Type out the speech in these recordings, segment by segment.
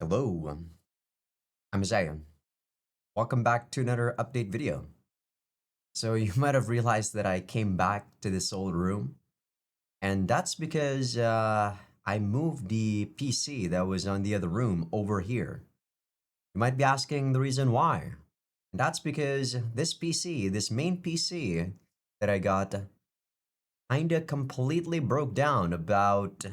Hello, I'm Zion. Welcome back to another update video. So you might have realized that I came back to this old room, and that's because I moved the PC that was on the other room over here. You might be asking the reason why. And that's because this PC, this main PC that I got, kinda completely broke down about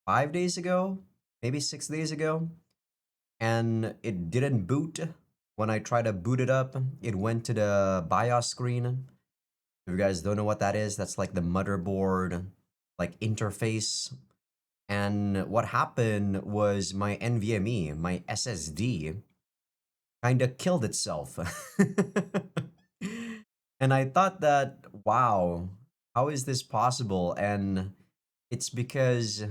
5 days ago, maybe 6 days ago. And it didn't boot. When I tried to boot it up, it went to the BIOS screen. If you guys don't know what that is, that's like the motherboard like interface. And what happened was my NVMe, my SSD, kind of killed itself. And I thought that, wow, how is this possible? And it's because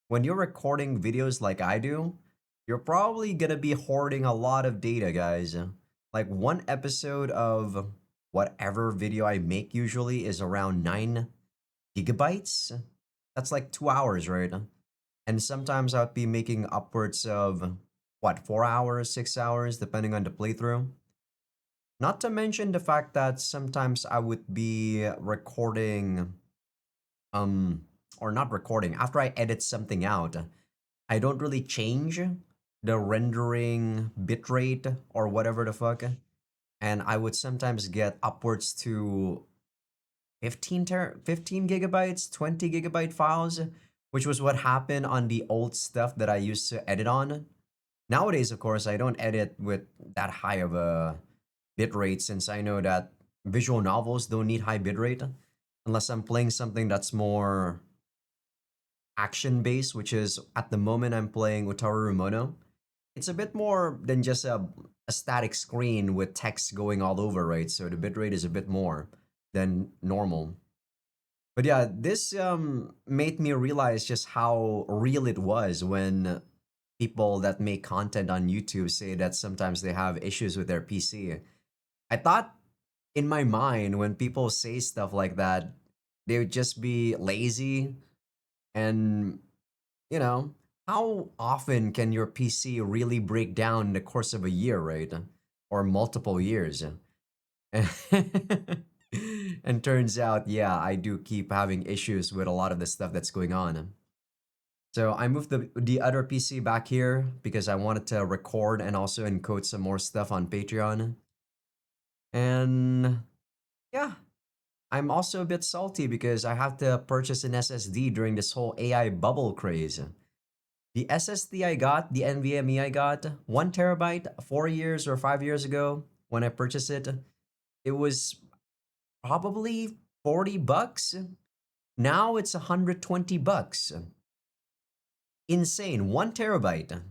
when you're recording videos like I do, you're probably gonna be hoarding a lot of data, guys. Like one episode of whatever video I make usually is around 9 gigabytes. That's like 2 hours, right? And sometimes I'd be making upwards of what, 4 hours, 6 hours, depending on the playthrough. Not to mention the fact that sometimes I would be recording, um, or not recording, after I edit something out, I don't really change the rendering bitrate or whatever the fuck. And I would sometimes get upwards to 15 gigabytes, 20 gigabyte files, which was what happened on the old stuff that I used to edit on. Nowadays, of course, I don't edit with that high of a bitrate since I know that visual novels don't need high bitrate unless I'm playing something that's more action based, which is at the moment I'm playing Utawarerumono. It's a bit more than just a static screen with text going all over, right? So the bitrate is a bit more than normal. But yeah, this made me realize just how real it was when people that make content on YouTube say that sometimes they have issues with their PC. I thought in my mind when people say stuff like that, they would just be lazy and you know, how often can your PC really break down in the course of a year, right? Or multiple years? And turns out, yeah, I do keep having issues with a lot of the stuff that's going on. So I moved the other PC back here because I wanted to record and also encode some more stuff on Patreon. And yeah, I'm also a bit salty because I have to purchase an SSD during this whole AI bubble craze. The SSD I got, the NVMe I got, 1 terabyte 4 years or 5 years ago when I purchased it, it was probably 40 bucks. Now it's 120 bucks. Insane. 1 terabyte.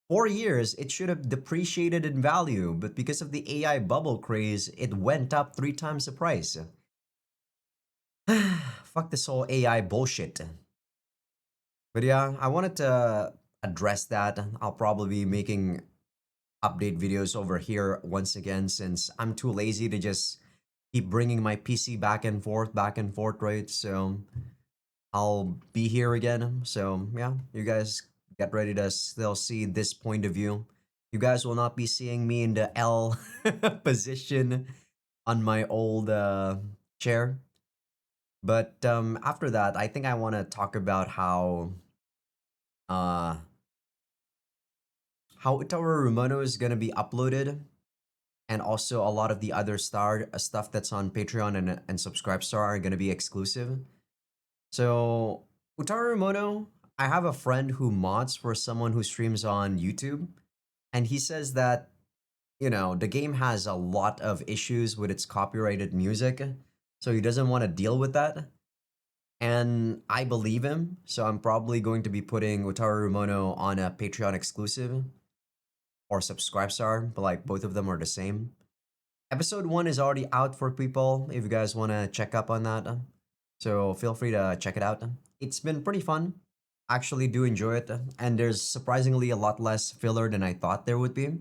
4 years, it should have depreciated in value, but because of the AI bubble craze, it went up 3 times the price. Fuck this whole AI bullshit. But yeah, I wanted to address that. I'll probably be making update videos over here once again since I'm too lazy to just keep bringing my PC back and forth, right? So I'll be here again. So yeah, you guys get ready to still see this point of view. You guys will not be seeing me in the L position on my old chair. But after that, I think I want to talk about uh, how Utawarerumono is going to be uploaded and also a lot of the other stuff that's on Patreon and Subscribestar are going to be exclusive. So, Utawarerumono, I have a friend who mods for someone who streams on YouTube, and he says that, the game has a lot of issues with its copyrighted music, so he doesn't want to deal with that. And I believe him, so I'm probably going to be putting Utawarerumono on a Patreon exclusive or Subscribestar, but like both of them are the same. Episode 1 is already out for people if you guys want to check up on that. So feel free to check it out. It's been pretty fun. Actually do enjoy it. And there's surprisingly a lot less filler than I thought there would be.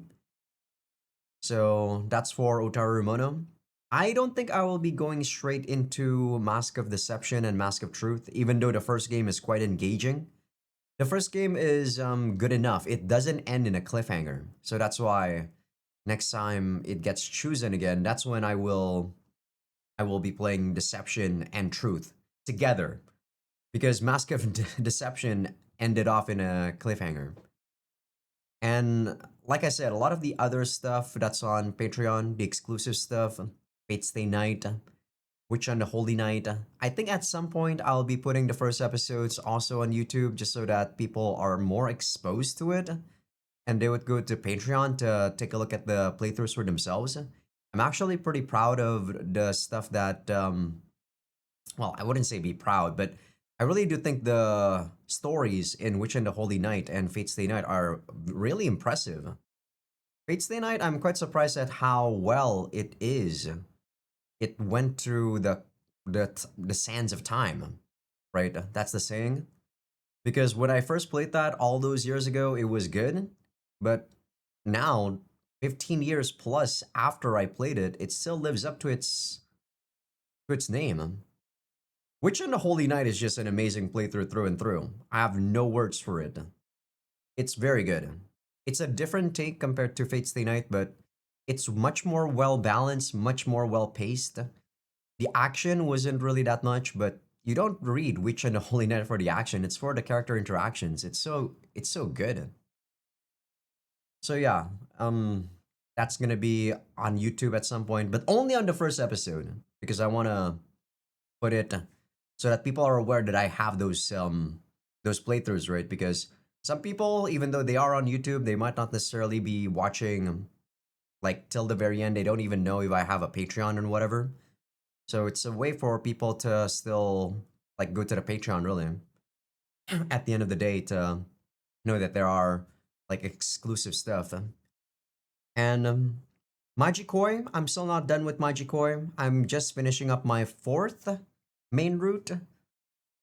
So that's for Utawarerumono. I don't think I will be going straight into Mask of Deception and Mask of Truth, even though the first game is quite engaging. The first game is good enough. It doesn't end in a cliffhanger. So that's why next time it gets chosen again, that's when I will be playing Deception and Truth together because Mask of Deception ended off in a cliffhanger. And like I said, a lot of the other stuff that's on Patreon, the exclusive stuff, Fate Stay Night, Witch on the Holy Night. I think at some point I'll be putting the first episodes also on YouTube just so that people are more exposed to it and they would go to Patreon to take a look at the playthroughs for themselves. I'm actually pretty proud of the stuff that, well, I wouldn't say be proud, but I really do think the stories in Witch and the Holy Night and Fate Stay Night are really impressive. Fate Stay Night, I'm quite surprised at how well it is. It went through the sands of time, right? That's the saying. Because when I first played that all those years ago, it was good, but now, 15 years plus after I played it, it still lives up to its name. Witch and the Holy Night is just an amazing playthrough through and through. I have no words for it. It's very good. It's a different take compared to Fate Stay Night, but it's much more well balanced, much more well paced. The action wasn't really that much, but you don't read Witch and the Holy Night for the action. It's for the character interactions. It's so good. So yeah, that's gonna be on YouTube at some point, but only on the first episode because I wanna put it so that people are aware that I have those playthroughs, right? Because some people, even though they are on YouTube, they might not necessarily be watching like till the very end. They don't even know if I have a Patreon and whatever. So it's a way for people to still like go to the Patreon really at the end of the day to know that there are like exclusive stuff. And Magikoi, I'm still not done with Magikoi. I'm just finishing up my fourth main route.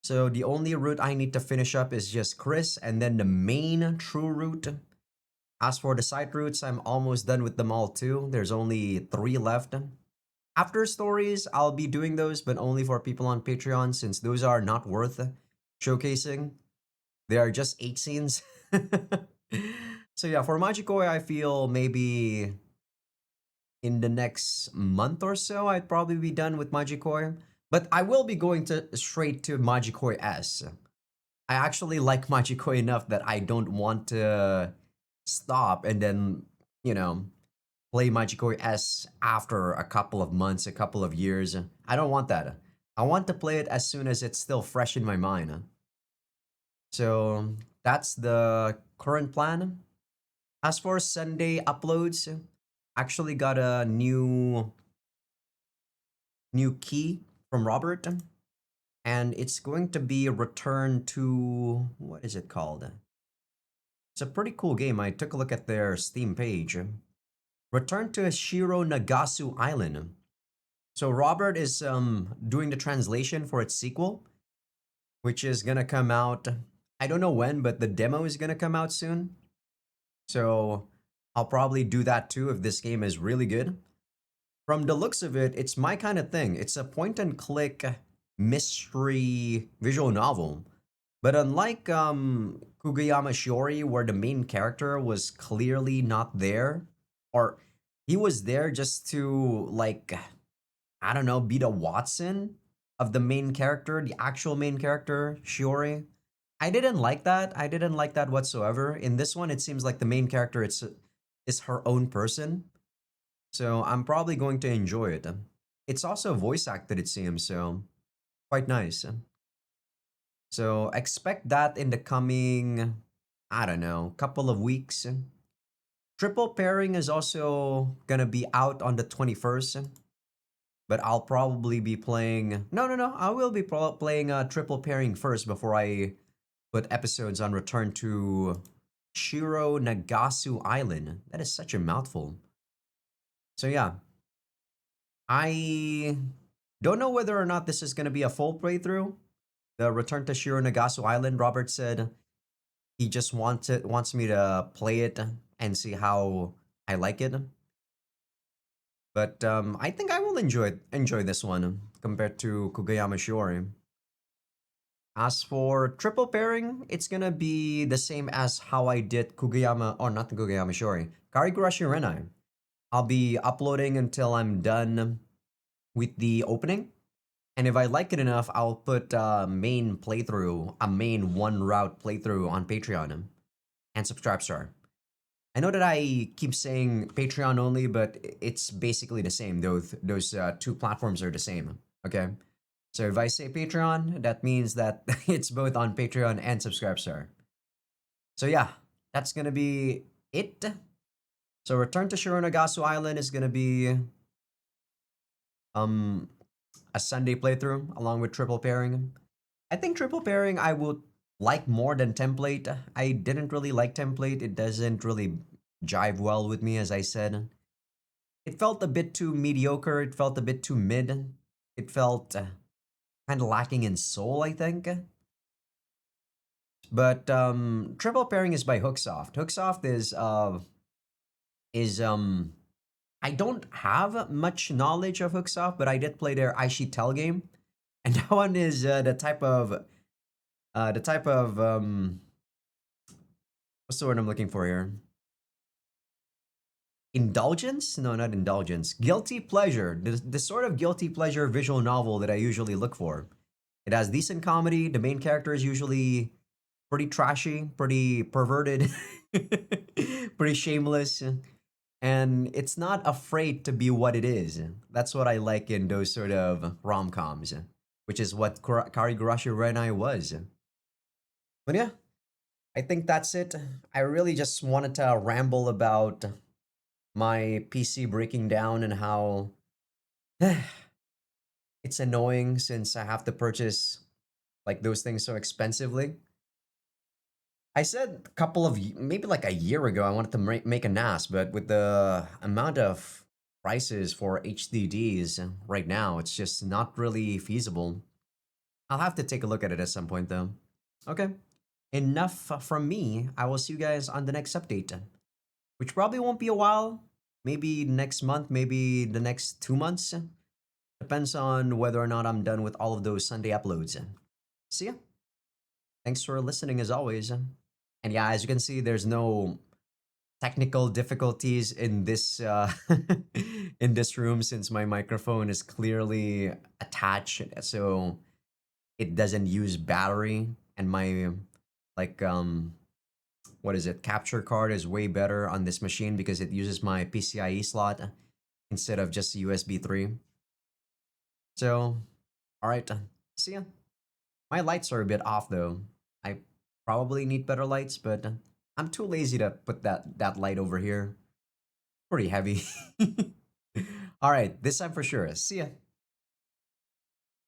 So the only route I need to finish up is just Chris and then the main true route. As for the side routes, I'm almost done with them all too. There's only 3 left. After stories, I'll be doing those, but only for people on Patreon since those are not worth showcasing. They are just 8 scenes. So yeah, for Magikoi, I feel maybe in the next month or so, I'd probably be done with Magikoi. But I will be going to straight to Magikoi S. I actually like Magikoi enough that I don't want to stop and then, you know, play Magikoi S after a couple of months, a couple of years. I don't want that. I want to play it as soon as it's still fresh in my mind. So that's the current plan. As for Sunday uploads, actually got a new key from Robert, and it's going to be returned to what is it called? It's a pretty cool game. I took a look at their Steam page. Return to Shiro Nagasu Island. So Robert is doing the translation for its sequel, which is gonna come out. I don't know when, but the demo is gonna come out soon. So I'll probably do that too if this game is really good. From the looks of it, it's my kind of thing. It's a point and click mystery visual novel. But unlike Kugayama Shiori, where the main character was clearly not there, or he was there just to, like, I don't know, be the Watson of the main character, the actual main character, Shiori. I didn't like that. I didn't like that whatsoever. In this one, it seems like the main character is her own person. So I'm probably going to enjoy it. It's also voice acted, it seems, so quite nice. So expect that in the coming, I don't know, couple of weeks. Triple pairing is also gonna be out on the 21st, but I'll probably be playing. No, no, no. I will be playing triple pairing first before I put episodes on Return to Shiro Nagasu Island. That is such a mouthful. So yeah, I don't know whether or not this is gonna be a full playthrough. The Return to Shiro Nagasu Island. Robert said he just wants me to play it and see how I like it. But I think I will enjoy this one compared to Kugayama Shiori. As for triple pairing, it's gonna be the same as how I did Kugayama, or not Kugayama, sorry, Karigurashi Renai. I'll be uploading until I'm done with the opening. And if I like it enough, I'll put a main playthrough, a main one route playthrough on Patreon and Subscribestar. I know that I keep saying Patreon only, but it's basically the same. Those two platforms are the same. Okay, so if I say Patreon, that means that it's both on Patreon and Subscribestar. So yeah, that's gonna be it. So Return to Shironagasu Island is gonna be um a Sunday playthrough along with triple pairing. I think triple pairing I would like more than template. I didn't really like template. It doesn't really jive well with me, as I said. It felt a bit too mediocre. It felt a bit too mid. It felt kind of lacking in soul, I think. But triple pairing is by Hooksoft. Hooksoft is I don't have much knowledge of Hooksoft, but I did play their Aishi Tell game, and that one is the type of what's the word I'm looking for here? Indulgence? No, not indulgence. Guilty pleasure. The sort of guilty pleasure visual novel that I usually look for. It has decent comedy. The main character is usually pretty trashy, pretty perverted, pretty shameless, and it's not afraid to be what it is. That's what I like in those sort of rom coms, which is what Karigurashi Renai was. But yeah, I think that's it. I really just wanted to ramble about my PC breaking down and how it's annoying since I have to purchase like those things so expensively. I said a couple of maybe like a year ago I wanted to make a NAS, but with the amount of prices for HDDs right now, it's just not really feasible. I'll have to take a look at it at some point though. Okay, enough from me. I will see you guys on the next update, which probably won't be a while. Maybe next month, maybe the next 2 months. Depends on whether or not I'm done with all of those Sunday uploads. See ya. Thanks for listening as always. And yeah, as you can see, there's no technical difficulties in this in this room since my microphone is clearly attached, so it doesn't use battery, and my like what is it, capture card is way better on this machine because it uses my PCIe slot instead of just USB 3. So, all right, see ya. My lights are a bit off though. I probably need better lights, but I'm too lazy to put that light over here. Pretty heavy. All right, this time for sure. See ya.